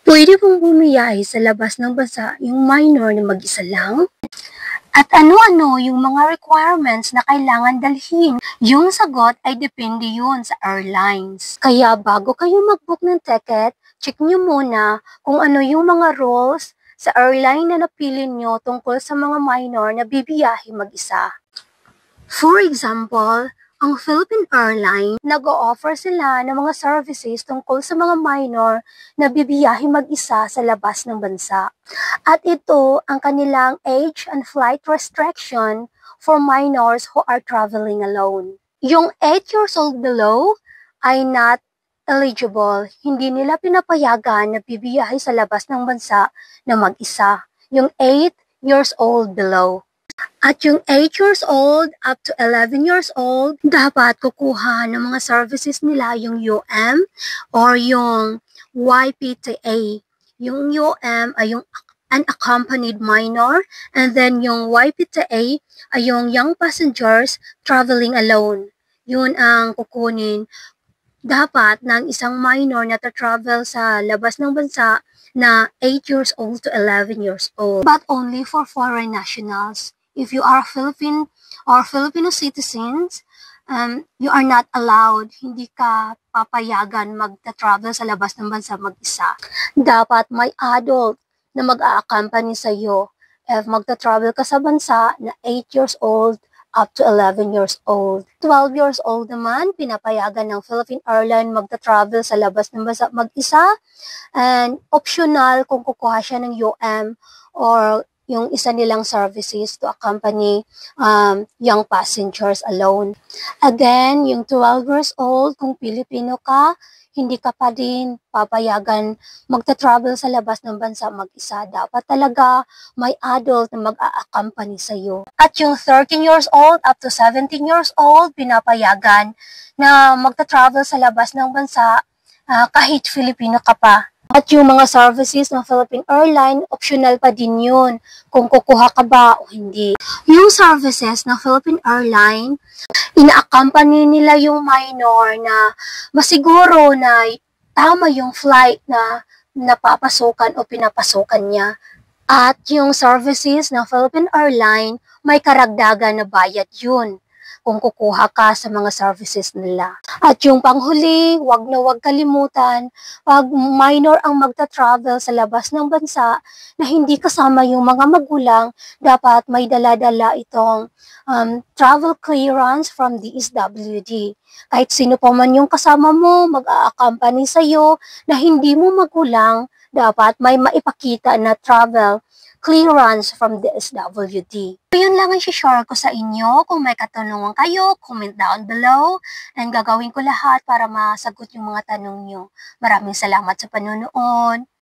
Puwede bang bumiyahe sa labas ng bansa yung minor na mag-isa lang? At ano-ano yung mga requirements na kailangan dalhin? Yung sagot ay depende yun sa airlines. Kaya bago kayo mag-book ng ticket, check nyo muna kung ano yung mga rules sa airline na napili nyo tungkol sa mga minor na bibiyahe mag-isa. For example, ang Philippine Airlines, nag-o-offer sila ng mga services tungkol sa mga minor na bibiyahe mag-isa sa labas ng bansa. At ito ang kanilang age and flight restriction for minors who are traveling alone. Yung 8 years old below ay not eligible. Hindi nila pinapayagan na bibiyahe sa labas ng bansa na mag-isa. Yung 8 years old below. At yung 8 years old up to 11 years old, dapat kukuha ng mga services nila yung UM or yung YPTA. Yung UM ay yung unaccompanied minor, and then yung YPTA ay yung young passengers traveling alone. Yun ang kukunin dapat ng isang minor na travel sa labas ng bansa na 8 years old to 11 years old. But only for foreign nationals. If you are Philippine or Filipino citizens, you are not allowed, hindi ka papayagan mag-travel sa labas ng bansa mag-isa. Dapat may adult na mag-a-accompany sa iyo. If magta-travel ka sa bansa na 8 years old up to 11 years old. 12 years old naman, pinapayagan ng Philippine Airlines magta-travel sa labas ng bansa mag-isa. And optional kung kukuha siya ng UM or yung isa nilang services to accompany young passengers alone. Again, yung 12 years old, kung Pilipino ka, hindi ka pa din papayagan magta-travel sa labas ng bansa mag-isa. Dapat talaga may adult na mag-a-accompany sa iyo. At yung 13 years old up to 17 years old, pinapayagan na magta-travel sa labas ng bansa kahit Filipino ka pa. At yung mga services ng Philippine Airlines, optional pa din yun kung kukuha ka ba o hindi. Yung services ng Philippine Airlines, ina-accompany nila yung minor na masiguro na tama yung flight na napapasukan o pinapasukan niya. At yung services ng Philippine Airlines, may karagdagan na bayad yun kung kukuha ka sa mga services nila. At yung panghuli, wag na wag kalimutan, pag minor ang magta-travel sa labas ng bansa na hindi kasama yung mga magulang, dapat may dala-dala itong travel clearance from DSWD. Kahit sino pa man yung kasama mo, mag-a-accompany sa'yo na hindi mo magulang, dapat may maipakita na travel clearance from DSWD. So, yun lang ang share ko sa inyo. Kung may katanungan kayo, comment down below. And gagawin ko lahat para masagot yung mga tanong nyo. Maraming salamat sa panonood.